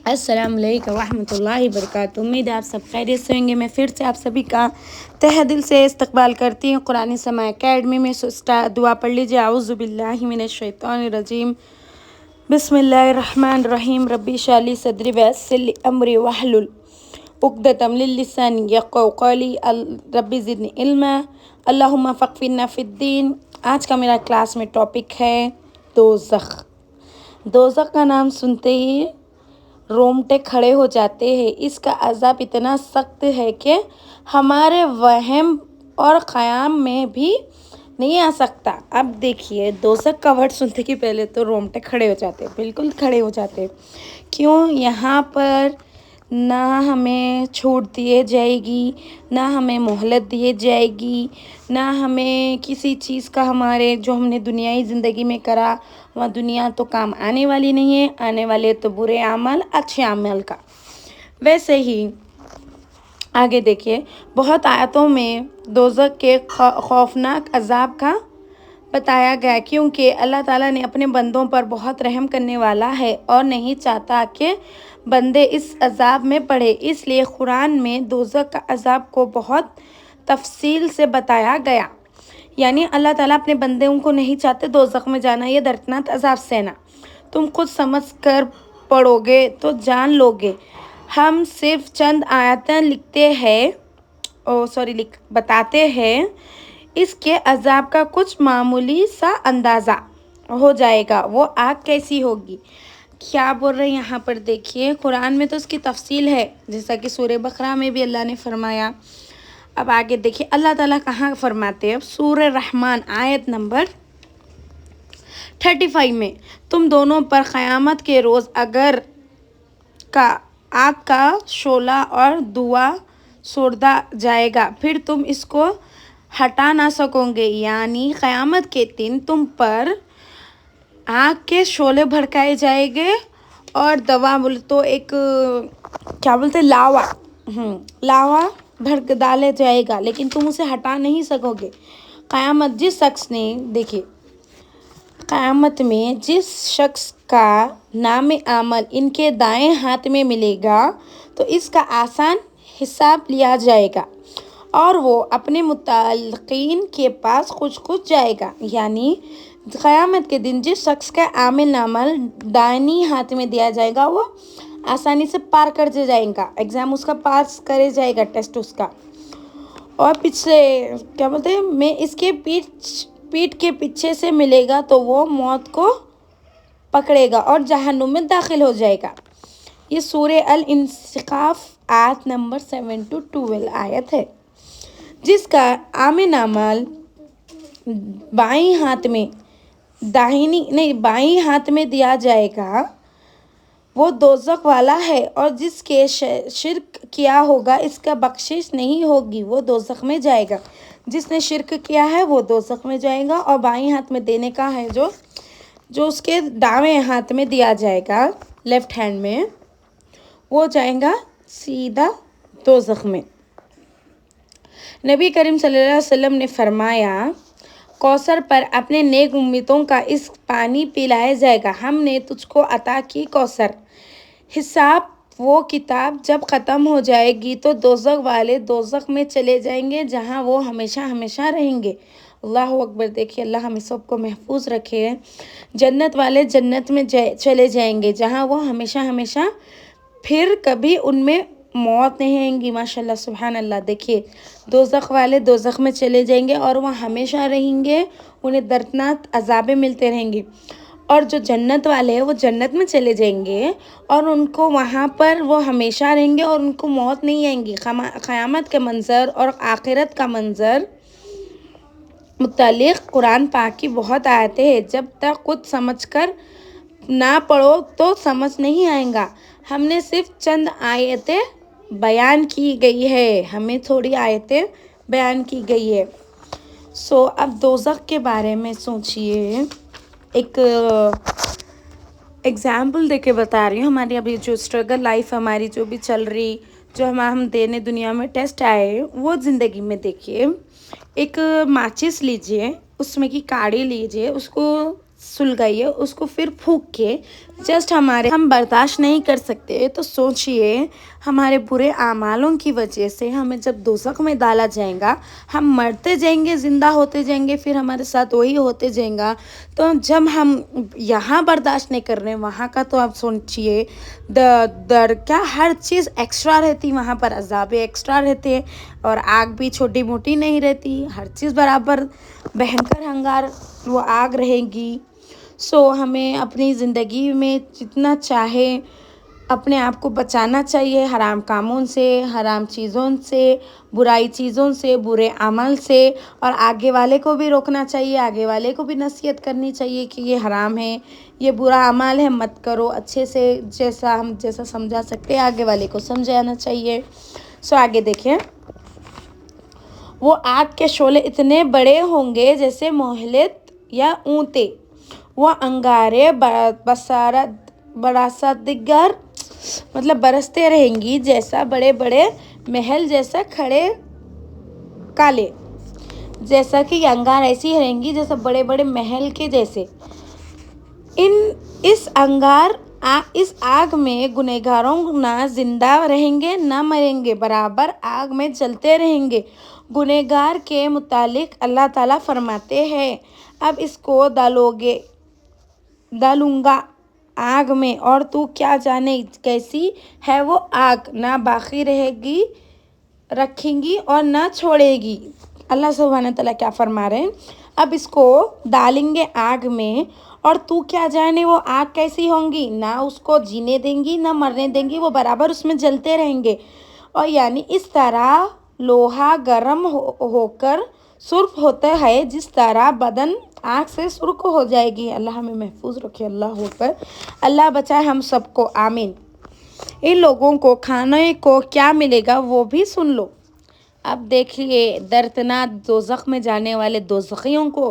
अस्सलाम वालेकुम रहमतुल्लाहि वबरकातुहू। उम्मीद है आप सब खैरियत से होंगे। मैं फिर से आप सभी का तहे दिल से इस्तकबाल करती हूँ कुरानी समा एकेडमी में। दुआ पढ़ लीजिए। औज़ु बिल्लाहि मिनश शैतानिर रजीम, बिस्मिल्लाहिर रहमानिर रहीम। रब्बी इश्रह ली सदरी वयस्सिर ली अमरी वहलुल उक़दतम मिन लिसानी यफ़क़हू क़ौली। रब्बी ज़िदनी इल्मा, अल्लाहुम्मा फ़क़्फ़िना फ़िद्दीन। आज का मेरा क्लास में टॉपिक है दोज़ख। दोज़ख का नाम सुनते ही रोंगटे खड़े हो जाते हैं। इसका अज़ाब इतना सख्त है कि हमारे वहम और ख़याल में भी नहीं आ सकता। अब देखिए, दोज़ख का वर्ड सुनते ही पहले तो रोंगटे खड़े हो जाते हैं, बिल्कुल खड़े हो जाते हैं। क्यों? यहाँ पर ना हमें छूट दिए जाएगी, ना हमें मोहलत दिए जाएगी, ना हमें किसी चीज़ का हमारे जो हमने दुनियाई ज़िंदगी में करा वह दुनिया तो काम आने वाली नहीं है। आने वाले तो बुरे अमल, अच्छे अमल का। वैसे ही आगे देखिए, बहुत आयतों में दोज़ख के खौफनाक अज़ाब का बताया गया, क्योंकि अल्लाह ताला ने अपने बंदों पर बहुत रहम करने वाला है और नहीं चाहता कि बंदे इस अज़ाब में पड़े। इसलिए कुरान में दोज़ख का अज़ाब को बहुत तफसील से बताया गया। यानी अल्लाह ताला अपने बंदों को नहीं चाहते दोज़ख में जाना, ये दर्दनाक अज़ाब सहना। तुम खुद समझ कर पढ़ोगे तो जान लोगे। हम सिर्फ चंद आयतें बताते हैं। इसके अज़ाब का कुछ मामूली सा अंदाज़ा हो जाएगा। वो आग कैसी होगी, क्या बोल रहे हैं यहाँ पर देखिए। कुरान में तो उसकी तफसील है, जैसा कि सूरह बकरा में भी अल्लाह ने फरमाया। अब आगे देखिए अल्लाह ताला कहाँ फरमाते हैं। अब सूरह रहमान आयत नंबर 35 में, तुम दोनों पर क़यामत के रोज़ अगर का आग का शोला और धुआं छोड़ा जाएगा, फिर तुम इसको हटा ना सकोगे। यानी क़यामत के दिन तुम पर आग के शोले भड़काए जाएंगे और दवा बोले तो एक क्या बोलते लावा भड़क डाले जाएगा, लेकिन तुम उसे हटा नहीं सकोगे। क़यामत जिस शख्स ने देखिए, क़यामत में जिस शख्स का नाम अमल इनके दाएं हाथ में मिलेगा तो इसका आसान हिसाब लिया जाएगा और वो अपने मुतल्लिक़ीन के पास खुश जाएगा। यानी क़यामत के दिन जिस शख्स का आमिल नामल दाहिनी हाथ में दिया जाएगा वो आसानी से पार कर जाएगा, एग्ज़ाम उसका पास करे जाएगा, टेस्ट उसका। और पीछे क्या बोलते हैं मैं इसके पीठ के पीछे से मिलेगा तो वो मौत को पकड़ेगा और जहन्नुम में दाखिल हो जाएगा। ये सूरह अल इंशिकाफ आयत नंबर 7 to 12 आयत है। जिसका आमिल अमल बाईं हाथ में दिया जाएगा वो दोज़ख वाला है, और जिसके शिर्क किया होगा इसका बख्शिश नहीं होगी, वो दोज़ख में जाएगा। जिसने शिर्क किया है वो दोज़ख में जाएगा, और बाईं हाथ में देने का है जो उसके दावें हाथ में दिया जाएगा, लेफ्ट हैंड में, वो जाएगा सीधा दोज़ख में। नबी करीम सल्लल्लाहु अलैहि वसल्लम ने फरमाया, कौसर पर अपने नेक उम्मीदों का इस पानी पिलाया जाएगा। हमने तुझको अता की कौसर। हिसाब वो किताब जब ख़त्म हो जाएगी तो दोज़ख वाले दोज़ख में चले जाएंगे, जहां वो हमेशा हमेशा रहेंगे। अल्लाह अकबर। देखिए, अल्लाह हमें सबको महफूज रखे। जन्नत वाले जन्नत में चले जाएंगे, जहां वो हमेशा हमेशा फिर कभी उनमें मौत नहीं आएंगी। माशाल्लाह, सुभान अल्लाह। देखिए, दोज़ख वाले दोज़ख में चले जाएंगे और वह हमेशा रहेंगे, उन्हें दर्दनाक अज़ाबें मिलते रहेंगी। और जो जन्नत वाले हैं वो जन्नत में चले जाएंगे और उनको वहाँ पर वो हमेशा रहेंगे और उनको मौत नहीं आएंगी। क़यामत के मंज़र और आखिरत का मंज़र मुतालिक कुरान पाक की बहुत आयतें हैं। जब तक खुद समझ कर ना पढ़ो तो समझ नहीं आएगा। हमने सिर्फ चंद आयतें बयान की गई है, हमें थोड़ी आयतें बयान की गई है। अब दोज़ख के बारे में सोचिए। एक एग्ज़ाम्पल देके बता रही हूँ। हमारी अभी जो स्ट्रगल लाइफ हमारी जो भी चल रही, जो हम देने दुनिया में टेस्ट आए, वो ज़िंदगी में देखिए। एक माचिस लीजिए, उसमें की काड़ी लीजिए, उसको सुलगाइए, उसको फिर फूंक के जस्ट हम बर्दाश्त नहीं कर सकते तो सोचिए हमारे बुरे आमालों की वजह से हमें जब दोज़ख में डाला जाएगा, हम मरते जाएंगे, ज़िंदा होते जाएंगे, फिर हमारे साथ वही होते जाएगा। तो जब हम यहाँ बर्दाश्त नहीं कर रहे वहाँ का, तो आप सोचिए दर क्या हर चीज़ एक्स्ट्रा रहती, वहाँ पर अज़ाबे एक्स्ट्रा रहते और आग भी छोटी मोटी नहीं रहती, हर चीज़ बराबर भयंकर हंगार वो आग रहेगी। हमें अपनी ज़िंदगी में जितना चाहे अपने आप को बचाना चाहिए हराम कामों से, हराम चीज़ों से, बुराई चीज़ों से, बुरे अमल से, और आगे वाले को भी रोकना चाहिए, आगे वाले को भी नसीहत करनी चाहिए कि ये हराम है, ये बुरा अमल है, मत करो। अच्छे से जैसा समझा सकते हैं आगे वाले को समझाना चाहिए। आगे देखिए, वो आग के शोले इतने बड़े होंगे जैसे मोहलत या ऊँटे, वह अंगारे बरासा दिगर मतलब बरसते रहेंगी, जैसा बड़े बड़े महल जैसा खड़े काले, जैसा कि अंगार ऐसी रहेंगी जैसा बड़े बड़े महल के जैसे। इस आग में गुनहगारों ना जिंदा रहेंगे ना मरेंगे, बराबर आग में जलते रहेंगे। गुनहगार के मुतालिक अल्लाह ताला फरमाते हैं, अब इसको डालूंगा आग में, और तू क्या जाने कैसी है वो आग, ना बाकी रखेंगी और ना छोड़ेगी। अल्लाह सुब्हान तआला क्या फरमा रहे हैं, अब इसको डालेंगे आग में और तू क्या जाने वो आग कैसी होंगी, ना उसको जीने देंगी ना मरने देंगी, वो बराबर उसमें जलते रहेंगे। और यानी इस तरह लोहा गर्म होकर सुर्ख होता है, जिस तरह बदन आग से सुर्ख हो जाएगी। अल्लाह हमें महफूज रखे, अल्लाह अकबर, अल्लाह बचाए हम सबको, आमीन। इन लोगों को खाने को क्या मिलेगा वो भी सुन लो। अब देखिए दर्दनाक दोज़ख में जाने वाले दोज़खियों को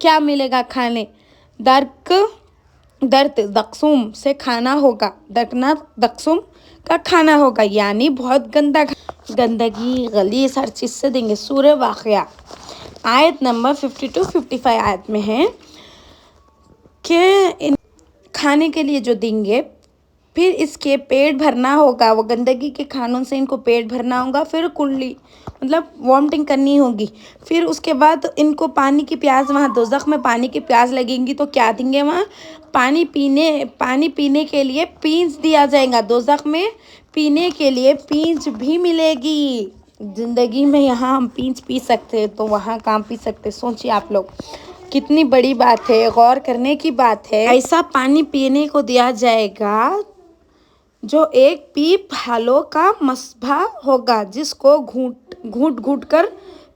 क्या मिलेगा खाने, दक्सुम से खाना होगा, दर्दनाक दक्सुम का खाना होगा, यानी बहुत गंदगी गलीस हर चीज़ से देंगे। सूरह वाक़िया आयत नंबर 52-55 आयत में है कि खाने के लिए जो देंगे, फिर इसके पेट भरना होगा, वो गंदगी के खानों से इनको पेट भरना होगा, फिर कुल्ली मतलब वॉमिटिंग करनी होगी, फिर उसके बाद इनको पानी की प्यास, वहाँ दोज़ख में पानी की प्यास लगेंगी तो क्या देंगे, वहाँ पानी पीने के लिए पींच दिया जाएगा। दोज़ख में पीने के लिए पींच भी मिलेगी। ज़िंदगी में यहाँ हम पींच पी सकते हैं तो वहाँ कहाँ पी सकते। सोचिए आप लोग, कितनी बड़ी बात है, गौर करने की बात है। ऐसा पानी पीने को दिया जाएगा जो एक पीप हालो का मसभा होगा, जिसको घूट कर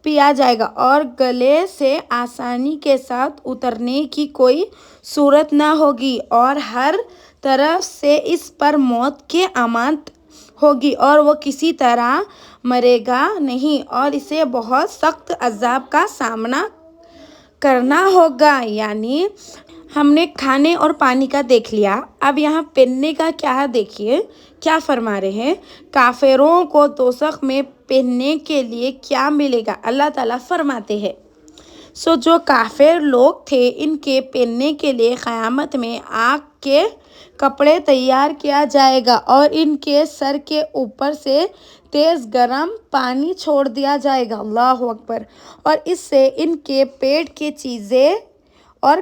पिया जाएगा और गले से आसानी के साथ उतरने की कोई सूरत ना होगी, और हर तरफ से इस पर मौत के आमद होगी और वो किसी तरह मरेगा नहीं, और इसे बहुत सख्त अज़ाब का सामना करना होगा। यानी हमने खाने और पानी का देख लिया, अब यहाँ पहनने का क्या देखिए, क्या फरमा रहे हैं, काफिरों को दोज़ख में पहनने के लिए क्या मिलेगा। अल्लाह ताला फरमाते हैं, जो काफिर लोग थे इनके पहनने के लिए क़यामत में आग के कपड़े तैयार किया जाएगा और इनके सर के ऊपर से तेज़ गरम पानी छोड़ दिया जाएगा। अल्लाह अकबर। और इससे इनके पेट की चीज़ें और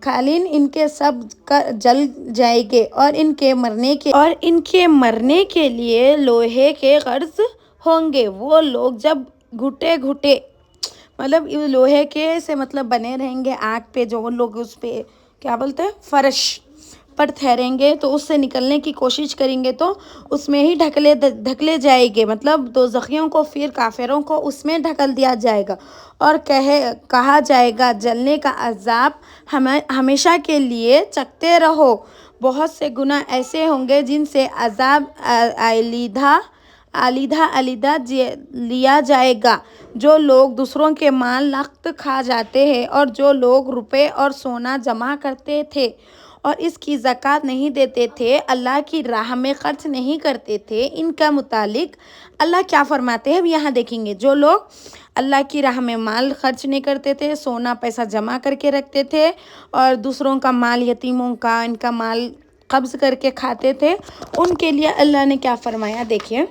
खालिन इनके सब जल जाएंगे, और इनके मरने के लिए लोहे के गर्ज होंगे। वो लोग जब घुटे मतलब लोहे के से मतलब बने रहेंगे आग पे, जो लोग उस पे क्या बोलते हैं फर्श पर ठहरेंगे तो उससे निकलने की कोशिश करेंगे तो उसमें ही ढकले जाएंगे, मतलब दोज़खियों को, फिर काफिरों को उसमें ढकल दिया जाएगा और कहा जाएगा जलने का अज़ाब हमेशा के लिए चखते रहो। बहुत से गुनाह ऐसे होंगे जिनसे अज़ाब आलिदा लिया जाएगा। जो लोग दूसरों के माल नक़द खा जाते हैं और जो लोग रुपए और सोना जमा करते थे और इसकी ज़कात नहीं देते थे, अल्लाह की राह में खर्च नहीं करते थे, इनका मुतालिक अल्लाह क्या फरमाते हैं, अब यहाँ देखेंगे। जो लोग اللہ کی راہ میں مال خرچ نہیں کرتے تھے، سونا پیسہ جمع کر کے رکھتے تھے اور دوسروں کا مال، یتیموں کا، ان کا مال قبض کر کے کھاتے تھے، ان کے لیے اللہ نے کیا فرمایا دیکھیے،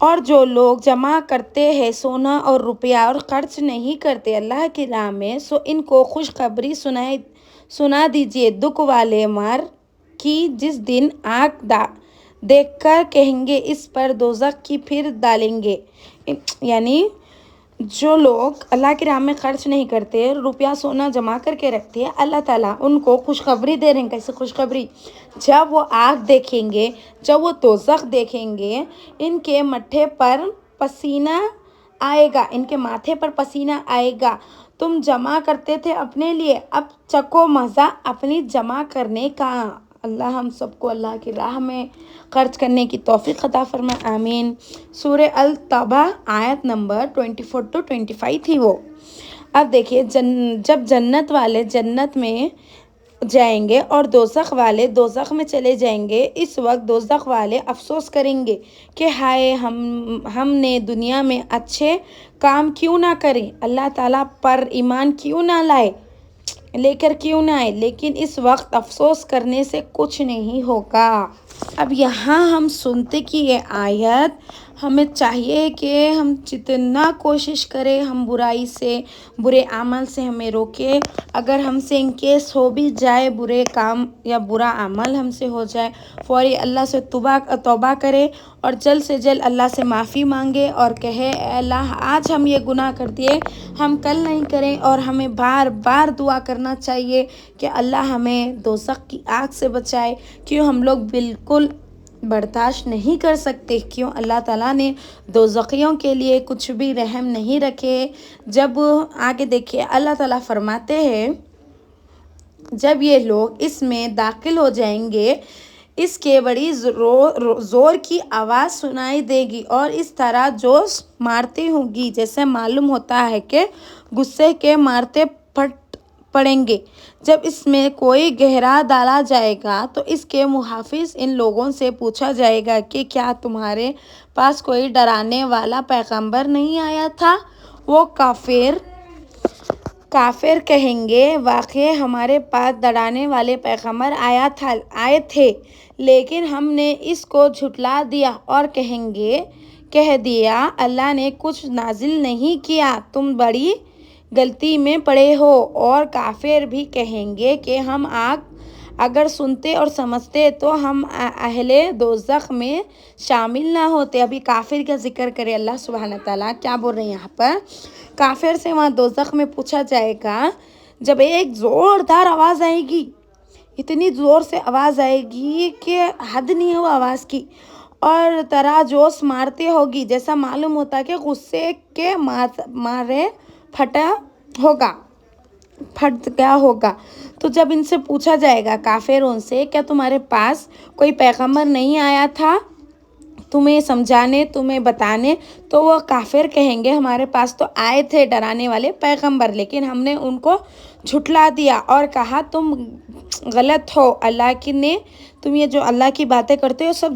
اور جو لوگ جمع کرتے ہیں سونا اور روپیہ اور خرچ نہیں کرتے اللہ کی راہ میں، سو ان کو خوشخبری سنا دیجیے دکھ والے مار کی، جس دن آنکھ دیکھ کر کہیں گے اس پر دوزخ کی پھر ڈالیں گے۔ یعنی جو لوگ اللہ کی راہ میں خرچ نہیں کرتے، روپیہ سونا جمع کر کے رکھتے ہیں، اللہ تعالیٰ ان کو خوشخبری دے رہے ہیں۔ کیسے خوشخبری؟ جب وہ آگ دیکھیں گے، جب وہ دوزخ دیکھیں گے، ان کے مٹھے پر پسینہ آئے گا، ان کے ماتھے پر پسینہ آئے گا۔ تم جمع کرتے تھے اپنے لیے، اب چکو مزہ اپنی جمع کرنے کا۔ اللہ ہم سب کو اللہ کی راہ میں خرچ کرنے کی توفیق عطا فرمائے، آمین۔ سورہ التوبہ آیت نمبر 24 to 25 تھی وہ۔ اب دیکھیے، جب جنت والے جنت میں جائیں گے اور دوزخ والے دوزخ میں چلے جائیں گے، اس وقت دوزخ والے افسوس کریں گے کہ ہائے، ہم نے دنیا میں اچھے کام کیوں نہ کریں، اللہ تعالیٰ پر ایمان کیوں نہ لے کر کیوں نہ آئے، لیکن اس وقت افسوس کرنے سے کچھ نہیں ہوگا۔ اب یہاں ہم سنتے کہ یہ آیت ہمیں چاہیے کہ ہم جتنا کوشش کریں، ہم برائی سے، برے عمل سے ہمیں روکے۔ اگر ہم سے ان کیس ہو بھی جائے برے کام یا برا عمل ہم سے ہو جائے، فوری اللہ سے توبہ کرے اور جلد سے جلد اللہ سے معافی مانگے اور کہے اے اللہ، آج ہم یہ گناہ کر دیے، ہم کل نہیں کریں، اور ہمیں بار بار دعا کرنا چاہیے کہ اللہ ہمیں دوزخ کی آگ سے بچائے، کیوں ہم لوگ بالکل برداشت نہیں کر سکتے، کیوں اللہ تعالیٰ نے دوزخیوں کے لیے کچھ بھی رحم نہیں رکھے۔ جب آگے دیکھیے اللہ تعالیٰ فرماتے ہیں، جب یہ لوگ اس میں داخل ہو جائیں گے، اس کے بڑی زور کی آواز سنائی دے گی اور اس طرح جوش مارتی ہوگی جیسے معلوم ہوتا ہے کہ غصے کے مارتے پھٹ پڑیں گے۔ جب اس میں کوئی گہرا ڈالا جائے گا تو اس کے محافظ ان لوگوں سے پوچھا جائے گا کہ کیا تمہارے پاس کوئی ڈرانے والا پیغمبر نہیں آیا تھا؟ وہ کافر کہیں گے واقعی ہمارے پاس ڈرانے والے پیغمبر آئے تھے، لیکن ہم نے اس کو جھٹلا دیا، اور کہہ دیا اللہ نے کچھ نازل نہیں کیا، تم بڑی غلطی میں پڑے ہو۔ اور کافر بھی کہیں گے کہ ہم اگر سنتے اور سمجھتے تو ہم اہل دوزخ میں شامل نہ ہوتے۔ ابھی کافر کا ذکر کرے اللہ سبحانہ تعالیٰ، کیا بول رہے ہیں یہاں پر؟ کافر سے وہاں دوزخ میں پوچھا جائے گا، جب ایک زوردار آواز آئے گی، اتنی زور سے آواز آئے گی کہ حد نہیں ہو آواز کی، اور طرح جوش مارتے ہوگی، جیسا معلوم ہوتا ہے کہ غصے کے مارے پھٹ گیا ہوگا۔ تو جب ان سے پوچھا جائے گا کافروں سے، کیا تمہارے پاس کوئی پیغمبر نہیں آیا تھا تمہیں سمجھانے، تمہیں بتانے؟ تو وہ کافر کہیں گے ہمارے پاس تو آئے تھے ڈرانے والے پیغمبر، لیکن ہم نے ان کو جھٹلا دیا اور کہا تم غلط ہو، تم یہ جو اللہ کی باتیں کرتے ہو سب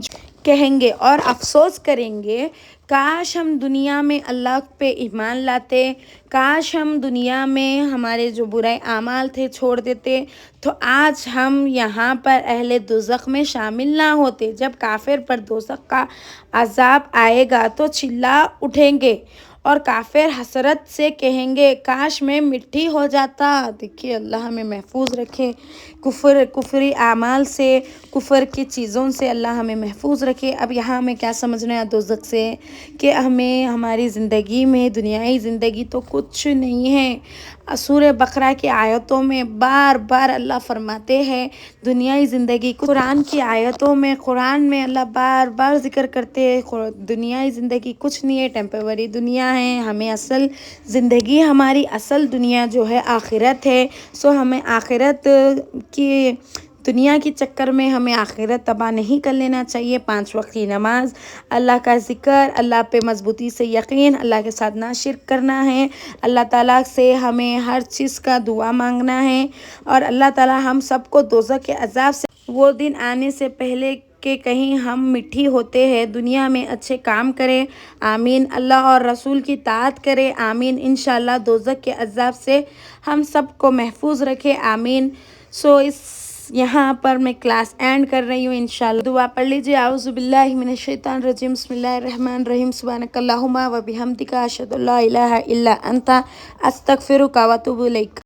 کہیں گے اور افسوس کریں گے، کاش ہم دنیا میں اللہ پہ ایمان لاتے، کاش ہم دنیا میں ہمارے جو برے اعمال تھے چھوڑ دیتے، تو آج ہم یہاں پر اہل دوزخ میں شامل نہ ہوتے۔ جب کافر پر دوزخ کا عذاب آئے گا تو چلا اٹھیں گے اور کافر حسرت سے کہیں گے کاش میں مٹی ہو جاتا۔ دیکھیے اللہ ہمیں محفوظ رکھے کفری اعمال سے، کفر کی چیزوں سے اللہ ہمیں محفوظ رکھے۔ اب یہاں ہمیں کیا سمجھنا ہے دوزخ سے، کہ ہمیں ہماری زندگی میں دنیائی زندگی تو کچھ نہیں ہے۔ سورہ بقرہ کی آیتوں میں بار بار اللہ فرماتے ہیں دنیائی زندگی، قرآن کی آیتوں میں، قرآن میں اللہ بار بار ذکر کرتے ہیں دنیائی زندگی کچھ نہیں ہے، ٹیمپروری دنیا ہے، ہمیں اصل زندگی، ہماری اصل دنیا جو ہے آخرت ہے۔ سو ہمیں آخرت کی دنیا کے چکر میں ہمیں آخرت تباہ نہیں کر لینا چاہیے۔ 5 وقت کی نماز، اللہ کا ذکر، اللہ پہ مضبوطی سے یقین، اللہ کے ساتھ نہ شرک کرنا ہے، اللہ تعالیٰ سے ہمیں ہر چیز کا دعا مانگنا ہے، اور اللہ تعالیٰ ہم سب کو دوزخ کے عذاب سے وہ دن آنے سے پہلے کہ کہیں ہم مٹھی ہوتے ہیں، دنیا میں اچھے کام کریں، آمین، اللہ اور رسول کی اطاعت کریں، آمین، انشاءاللہ دوزخ کے عذاب سے ہم سب کو محفوظ رکھے، آمین۔ یہاں پر میں کلاس اینڈ کر رہی ہوں، انشاءاللہ دعا پڑھ لیجیے۔ اعوذ باللہ من الشیطان الرجیم، بسم اللہ الرحمن الرحیم، سبحانک اللہم و بحمدک، اشہد ان لا الہ الا انت، استغفرک و اتوب الیک۔